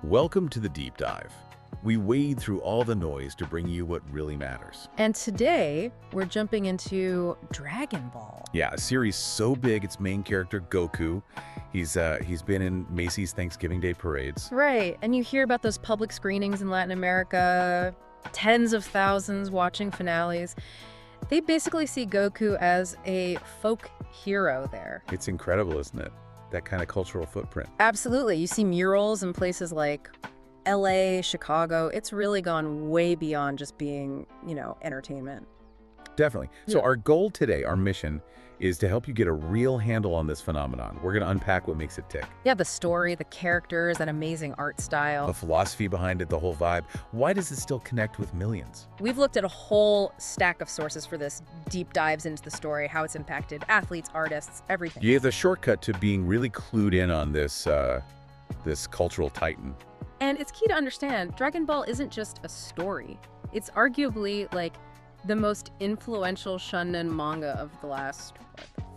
Welcome to the Deep Dive. We wade through all the noise to bring you what really matters. And today, we're jumping into Dragon Ball. Yeah, a series so big its main character, Goku, he's been in Macy's Thanksgiving Day parades. Right, and you hear about those public screenings in Latin America, tens of thousands watching finales. They basically see Goku as a folk hero there. It's incredible, isn't it? That kind of cultural footprint. Absolutely. You see murals in places like LA, Chicago. It's really gone way beyond just being, entertainment. Definitely. So Yeah. our goal today, our mission, is to help you get a real handle on this phenomenon. We're going to unpack what makes it tick. Yeah, the story, the characters, that amazing art style. The philosophy behind it, the whole vibe. Why does it still connect with millions? We've looked at a whole stack of sources for this, deep dives into the story, how it's impacted athletes, artists, everything. You have the shortcut to being really clued in on this, this cultural titan. And it's key to understand, Dragon Ball isn't just a story. It's arguably, the most influential shonen manga of the last,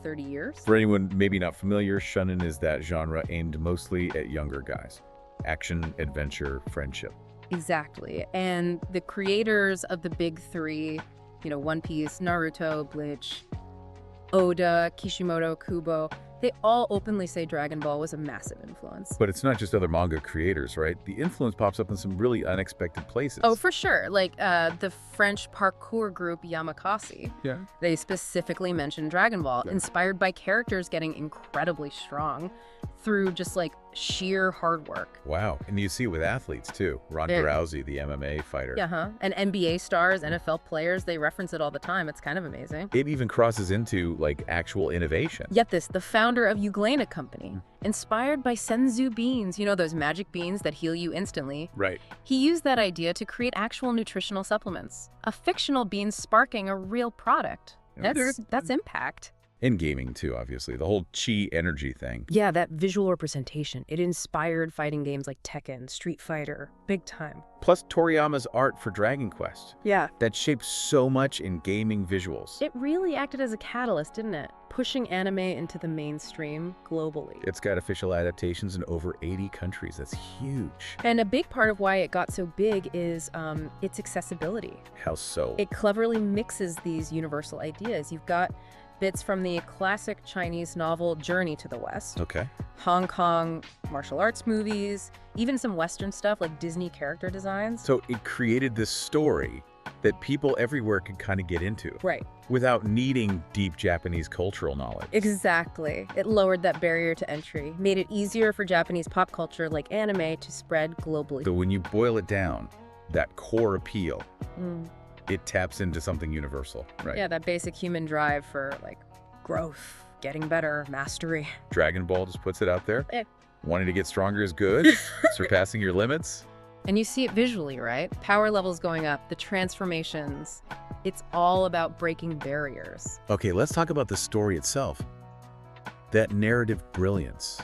30 years? For anyone maybe not familiar, shonen is that genre aimed mostly at younger guys. Action, adventure, friendship. Exactly. And the creators of the big three, One Piece, Naruto, Bleach, Oda, Kishimoto, Kubo, they all openly say Dragon Ball was a massive influence. But it's not just other manga creators, right? The influence pops up in some really unexpected places. Oh, for sure. The French parkour group Yamakasi. Yeah. They specifically mentioned Dragon Ball, inspired by characters getting incredibly strong through just sheer hard work. Wow. And you see it with athletes too. Ronda Rousey, the MMA fighter. Yeah, and NBA stars, NFL players, they reference it all the time. It's kind of amazing. It even crosses into actual innovation. Get this, the founder of Euglena Company, inspired by senzu beans, those magic beans that heal you instantly. Right. He used that idea to create actual nutritional supplements. A fictional bean sparking a real product. That's impact. In gaming too, obviously. The whole chi energy thing. Yeah, that visual representation. It inspired fighting games like Tekken, Street Fighter, big time. Plus Toriyama's art for Dragon Quest. Yeah. That shaped so much in gaming visuals. It really acted as a catalyst, didn't it? Pushing anime into the mainstream globally. It's got official adaptations in over 80 countries. That's huge. And a big part of why it got so big is its accessibility. How so? It cleverly mixes these universal ideas. You've got bits from the classic Chinese novel Journey to the West, Okay. Hong Kong martial arts movies, even some Western stuff like Disney character designs. So it created this story that people everywhere could kind of get into. Right. Without needing deep Japanese cultural knowledge. Exactly. It lowered that barrier to entry, made it easier for Japanese pop culture like anime to spread globally. So when you boil it down, that core appeal, it taps into something universal, right? Yeah, that basic human drive for growth, getting better, mastery. Dragon Ball just puts it out there. Eh. Wanting to get stronger is good. Surpassing your limits. And you see it visually, right? Power levels going up, the transformations. It's all about breaking barriers. Okay, let's talk about the story itself. That narrative brilliance.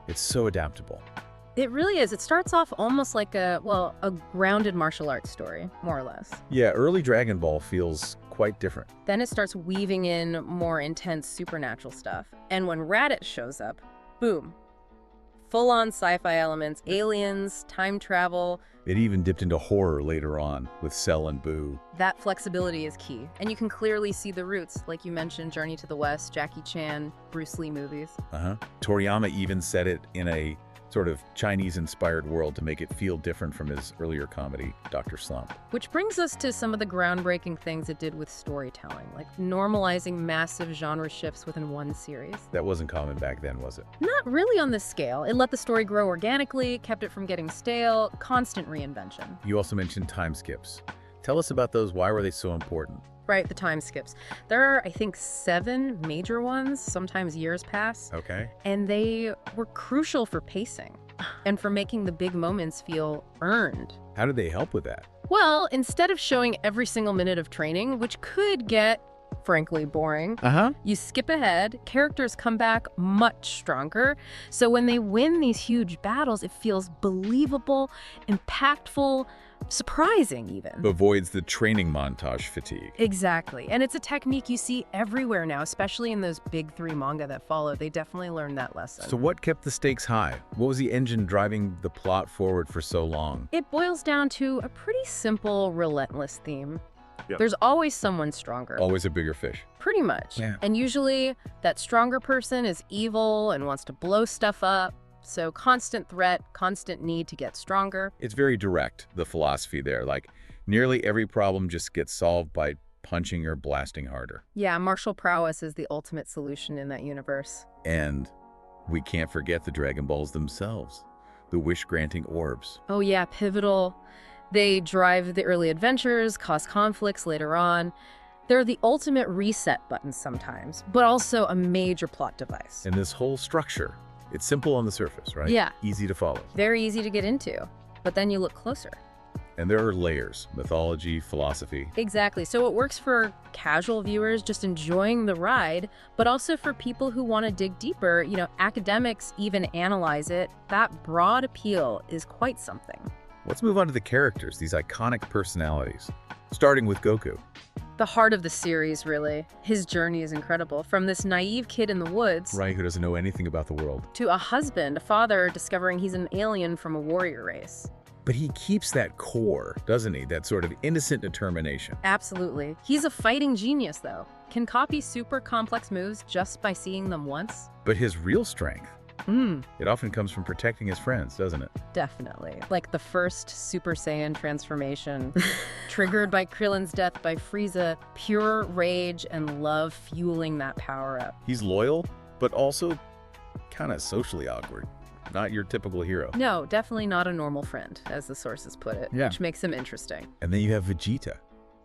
It's so adaptable. It really is. It starts off almost like a grounded martial arts story, more or less. Yeah, early Dragon Ball feels quite different. Then it starts weaving in more intense supernatural stuff. And when Raditz shows up, boom. Full-on sci-fi elements, aliens, time travel. It even dipped into horror later on with Cell and Boo. That flexibility is key. And you can clearly see the roots, like you mentioned, Journey to the West, Jackie Chan, Bruce Lee movies. Toriyama even set it in a sort of Chinese-inspired world to make it feel different from his earlier comedy, Dr. Slump. Which brings us to some of the groundbreaking things it did with storytelling, like normalizing massive genre shifts within one series. That wasn't common back then, was it? Not really on this scale. It let the story grow organically, kept it from getting stale, constant reinvention. You also mentioned time skips. Tell us about those. Why were they so important? Right, the time skips. There are, I think, 7 major ones, sometimes years pass. Okay. And they were crucial for pacing and for making the big moments feel earned. How did they help with that? Well, instead of showing every single minute of training, which could get frankly boring. Uh-huh. You skip ahead, characters come back much stronger. So when they win these huge battles, it feels believable, impactful, surprising even. Avoids the training montage fatigue. Exactly. And it's a technique you see everywhere now, especially in those big three manga that follow. They definitely learned that lesson. So what kept the stakes high? What was the engine driving the plot forward for so long? It boils down to a pretty simple, relentless theme. Yep. There's always someone stronger. Always a bigger fish. Pretty much. Yeah. And usually that stronger person is evil and wants to blow stuff up. So constant threat, constant need to get stronger. It's very direct, the philosophy there. Like, nearly every problem just gets solved by punching or blasting harder. Yeah, martial prowess is the ultimate solution in that universe. And we can't forget the Dragon Balls themselves. The wish-granting orbs. Oh yeah, pivotal. They drive the early adventures, cause conflicts later on. They're the ultimate reset button sometimes, but also a major plot device. And this whole structure, it's simple on the surface, right? Yeah. Easy to follow. Very easy to get into, but then you look closer. And there are layers, mythology, philosophy. Exactly. So it works for casual viewers just enjoying the ride, but also for people who want to dig deeper. You know, academics even analyze it. That broad appeal is quite something. Let's move on to the characters, these iconic personalities. Starting with Goku. The heart of the series, really. His journey is incredible. From this naive kid in the woods Right, who doesn't know anything about the world. to a husband, a father discovering he's an alien from a warrior race. But he keeps that core, doesn't he? That sort of innocent determination. Absolutely. He's a fighting genius, though. Can copy super complex moves just by seeing them once. But his real strength, it often comes from protecting his friends, doesn't it? Definitely. Like the first Super Saiyan transformation, triggered by Krillin's death by Frieza, pure rage and love fueling that power-up. He's loyal, but also kind of socially awkward. Not your typical hero. No, definitely not a normal friend, as the sources put it, Yeah. which makes him interesting. And then you have Vegeta.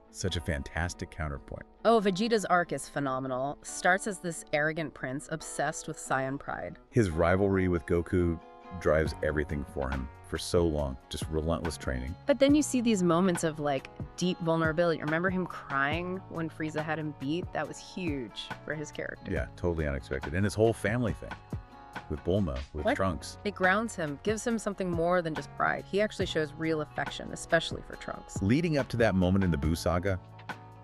Such a fantastic counterpoint. Oh, Vegeta's arc is phenomenal. Starts as this arrogant prince obsessed with Saiyan pride. His rivalry with Goku drives everything for him for so long. Just relentless training. But then you see these moments of like deep vulnerability. Remember him crying when Frieza had him beat? That was huge for his character. Yeah, totally unexpected. And his whole family thing. With Bulma, with What? Trunks. It grounds him, gives him something more than just pride. He actually shows real affection, especially for Trunks. Leading up to that moment in the Buu saga,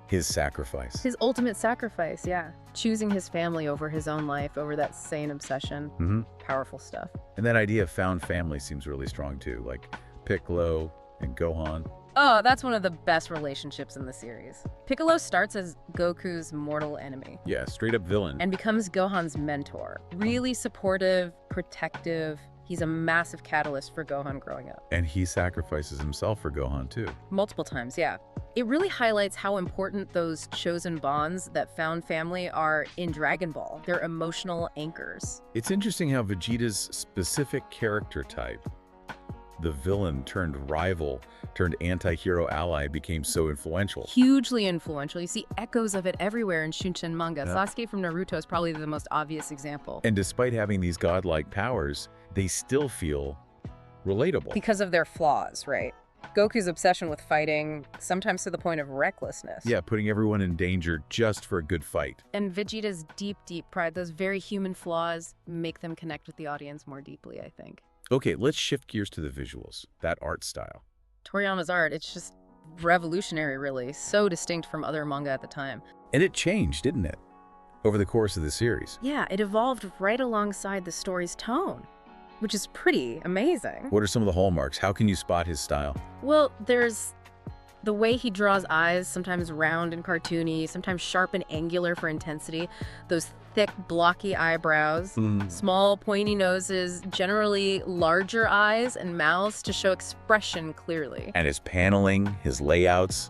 his sacrifice. His ultimate sacrifice, yeah. Choosing his family over his own life, over that sane obsession. Powerful stuff. And that idea of found family seems really strong too, like Piccolo and Gohan. Oh, that's one of the best relationships in the series. Piccolo starts as Goku's mortal enemy Yeah, straight up villain. and becomes Gohan's mentor. Really supportive, protective. He's a massive catalyst for Gohan growing up. And he sacrifices himself for Gohan too. Multiple times, yeah. It really highlights how important those chosen bonds that found family are in Dragon Ball. They're emotional anchors. It's interesting how Vegeta's specific character type, the villain turned rival, turned anti-hero ally, became so influential. Hugely influential. You see echoes of it everywhere in Shunshin manga. Yeah. Sasuke from Naruto is probably the most obvious example. And despite having these godlike powers, they still feel relatable. Because of their flaws, right? Goku's obsession with fighting, sometimes to the point of recklessness. Yeah, putting everyone in danger just for a good fight. And Vegeta's deep, deep pride, those very human flaws, make them connect with the audience more deeply, I think. Okay, let's shift gears to the visuals, that art style. Toriyama's art, it's just revolutionary, really. So distinct from other manga at the time. And it changed, didn't it? Over the course of the series. Yeah, it evolved right alongside the story's tone, which is pretty amazing. What are some of the hallmarks? How can you spot his style? Well, there's the way he draws eyes, sometimes round and cartoony, sometimes sharp and angular for intensity. Those thick, blocky eyebrows, small, pointy noses, generally larger eyes and mouths to show expression clearly. And his paneling, his layouts.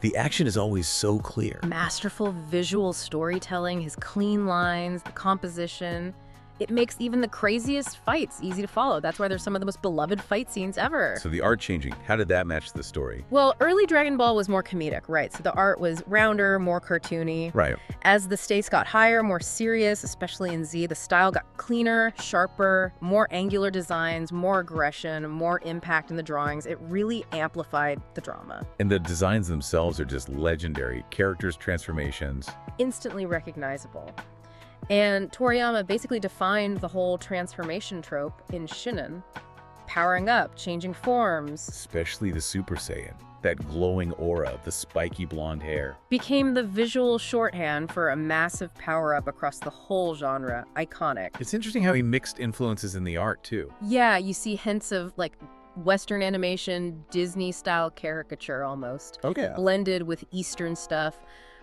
The action is always so clear. Masterful visual storytelling, his clean lines, the composition. It makes even the craziest fights easy to follow. That's why there's some of the most beloved fight scenes ever. So the art changing, how did that match the story? Well, early Dragon Ball was more comedic, right? So the art was rounder, more cartoony. Right. As the stakes got higher, more serious, especially in Z, the style got cleaner, sharper, more angular designs, more aggression, more impact in the drawings. It really amplified the drama. And the designs themselves are just legendary. Characters' transformations. Instantly recognizable. And Toriyama basically defined the whole transformation trope in Shinin. Powering up, changing forms. Especially the Super Saiyan. That glowing aura, the spiky blonde hair. Became the visual shorthand for a massive power-up across the whole genre. Iconic. It's interesting how he mixed influences in the art, too. Yeah, you see hints of, like, Western animation, Disney-style caricature almost. Okay. Blended with Eastern stuff.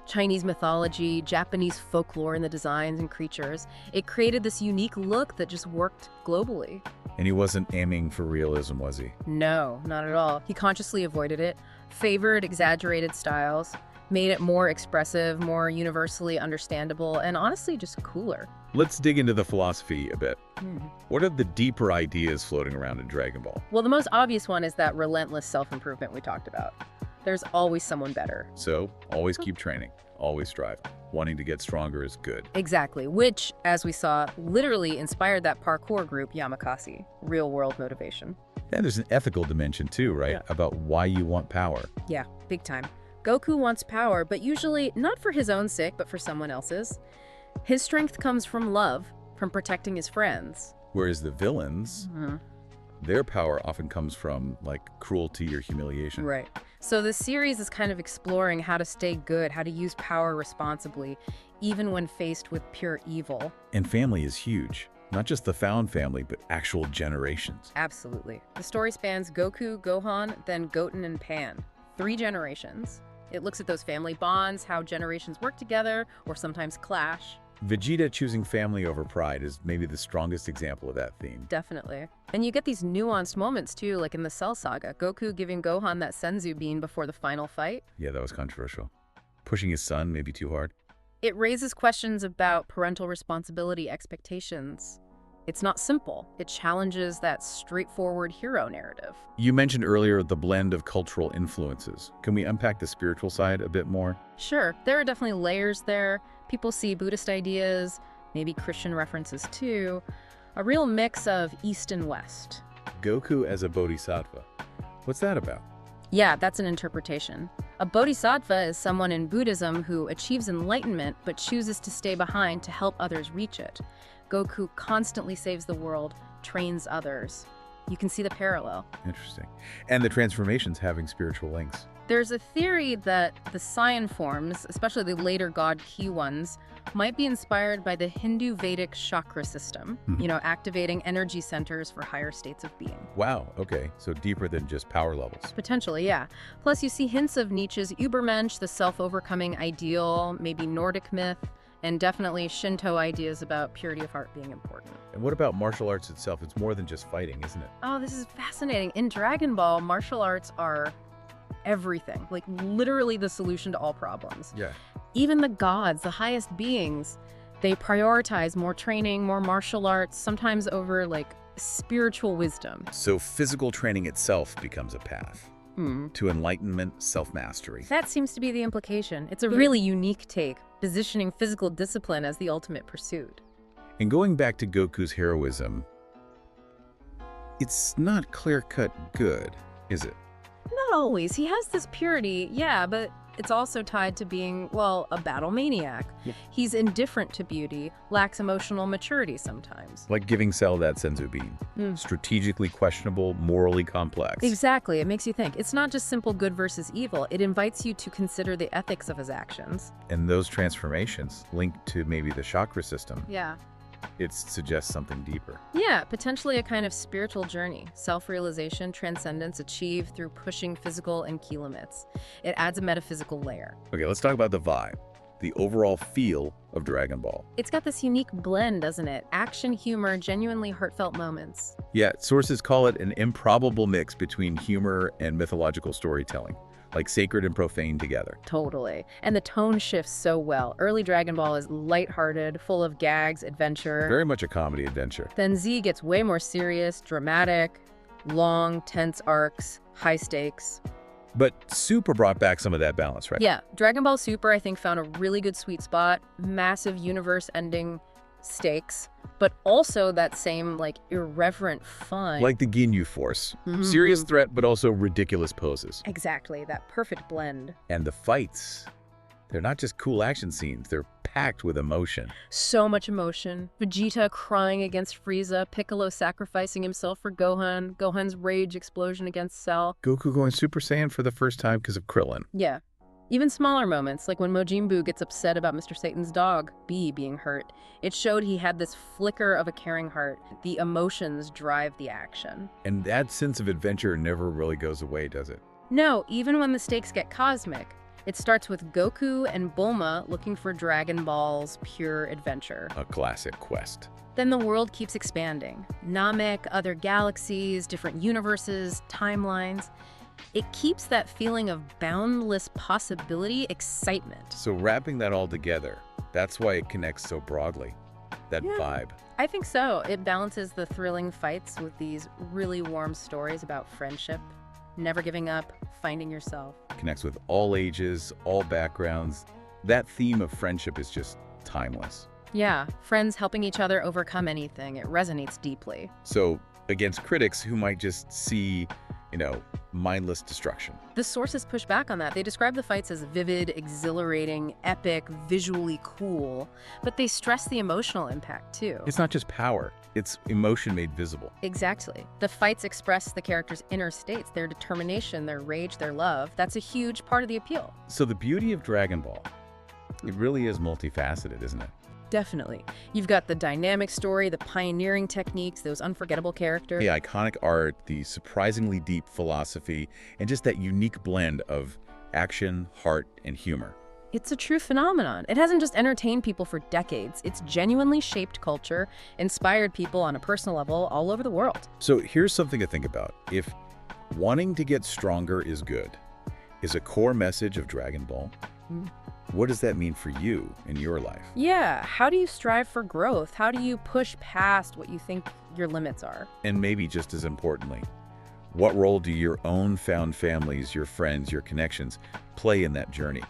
Chinese mythology, Japanese folklore in the designs and creatures. It created this unique look that just worked globally. And he wasn't aiming for realism, was he? No, not at all. He consciously avoided it, favored exaggerated styles, made it more expressive, more universally understandable, and honestly just cooler. Let's dig into the philosophy a bit. What are the deeper ideas floating around in Dragon Ball? Well, the most obvious one is that relentless self-improvement we talked about. There's always someone better. So, always keep training. Always strive. Wanting to get stronger is good. Exactly, which, as we saw, literally inspired that parkour group Yamakasi. Real-world motivation. And there's an ethical dimension too, right? Yeah. About why you want power. Yeah, big time. Goku wants power, but usually not for his own sake, but for someone else's. His strength comes from love, from protecting his friends. Whereas the villains, their power often comes from, like, cruelty or humiliation. Right. So this series is kind of exploring how to stay good, how to use power responsibly, even when faced with pure evil. And family is huge. Not just the found family, but actual generations. Absolutely. The story spans Goku, Gohan, then Goten and Pan. 3 generations. It looks at those family bonds, how generations work together or sometimes clash. Vegeta choosing family over pride is maybe the strongest example of that theme. Definitely. And you get these nuanced moments too, like in the Cell Saga. Goku giving Gohan that Senzu bean before the final fight. Yeah, that was controversial. Pushing his son maybe too hard. It raises questions about parental responsibility expectations. It's not simple. It challenges that straightforward hero narrative. You mentioned earlier the blend of cultural influences. Can we unpack the spiritual side a bit more? Sure, there are definitely layers there. People see Buddhist ideas, maybe Christian references too. A real mix of East and West. Goku as a bodhisattva. What's that about? Yeah, that's an interpretation. A bodhisattva is someone in Buddhism who achieves enlightenment but chooses to stay behind to help others reach it. Goku constantly saves the world, trains others. You can see the parallel. Interesting. And the transformations having spiritual links. There's a theory that the Saiyan forms, especially the later god Ki ones, might be inspired by the Hindu Vedic chakra system, activating energy centers for higher states of being. Wow, okay. So deeper than just power levels. Potentially, yeah. Plus, you see hints of Nietzsche's Übermensch, the self-overcoming ideal, maybe Nordic myth, and definitely Shinto ideas about purity of heart being important. And what about martial arts itself? It's more than just fighting, isn't it? Oh, this is fascinating. In Dragon Ball, martial arts are everything, like literally the solution to all problems. Yeah. Even the gods, the highest beings, they prioritize more training, more martial arts, sometimes over like spiritual wisdom. So physical training itself becomes a path to enlightenment, self-mastery. That seems to be the implication. It's a really unique take, positioning physical discipline as the ultimate pursuit. And going back to Goku's heroism, it's not clear-cut good, is it? Not always. He has this purity, yeah, but it's also tied to being, well, a battle maniac. Yeah. He's indifferent to beauty, lacks emotional maturity sometimes. Like giving Cell that Senzu bean. Strategically questionable, morally complex. Exactly. It makes you think. It's not just simple good versus evil. It invites you to consider the ethics of his actions. And those transformations linked to maybe the chakra system. Yeah. It suggests something deeper. Yeah, potentially a kind of spiritual journey, self-realization, transcendence achieved through pushing physical and key limits. It adds a metaphysical layer. Okay, let's talk about the vibe, the overall feel of Dragon Ball. It's got this unique blend, doesn't it? Action, humor, genuinely heartfelt moments. Yeah, sources call it an improbable mix between humor and mythological storytelling. like sacred and profane together. Totally. And the tone shifts so well. Early Dragon Ball is lighthearted, full of gags, adventure. Very much a comedy adventure. Then Z gets way more serious, dramatic, long, tense arcs, high stakes. But Super brought back some of that balance, right? Yeah, Dragon Ball Super, I think, found a really good sweet spot. Massive universe-ending stakes, but also that same, like, irreverent fun. Like the Ginyu Force. Serious threat, but also ridiculous poses. Exactly, that perfect blend. And the fights, they're not just cool action scenes, they're packed with emotion. So much emotion. Vegeta crying against Frieza, Piccolo sacrificing himself for Gohan, Gohan's rage explosion against Cell. Goku going Super Saiyan for the first time because of Krillin. Yeah. Even smaller moments, like when Majin Buu gets upset about Mr. Satan's dog, B, being hurt. It showed he had this flicker of a caring heart. The emotions drive the action. And that sense of adventure never really goes away, does it? No, even when the stakes get cosmic. It starts with Goku and Bulma looking for Dragon Ball's pure adventure. A classic quest. Then the world keeps expanding. Namek, other galaxies, different universes, timelines. It keeps that feeling of boundless possibility, excitement. So wrapping that all together, that's why it connects so broadly. That vibe. I think so. It balances the thrilling fights with these really warm stories about friendship, never giving up, finding yourself. Connects with all ages, all backgrounds. That theme of friendship is just timeless. Yeah, friends helping each other overcome anything. It resonates deeply. So against critics who might just see, mindless destruction. The sources push back on that. They describe the fights as vivid, exhilarating, epic, visually cool, but they stress the emotional impact too. It's not just power, it's emotion made visible. Exactly. The fights express the characters' inner states, their determination, their rage, their love. That's a huge part of the appeal. So the beauty of Dragon Ball, it really is multifaceted, isn't it? Definitely. You've got the dynamic story, the pioneering techniques, those unforgettable characters. The iconic art, the surprisingly deep philosophy, and just that unique blend of action, heart, and humor. It's a true phenomenon. It hasn't just entertained people for decades. It's genuinely shaped culture, inspired people on a personal level all over the world. So here's something to think about. If wanting to get stronger is good, is a core message of Dragon Ball, what does that mean for you in your life? Yeah, how do you strive for growth? How do you push past what you think your limits are? And maybe just as importantly, what role do your own found families, your friends, your connections play in that journey?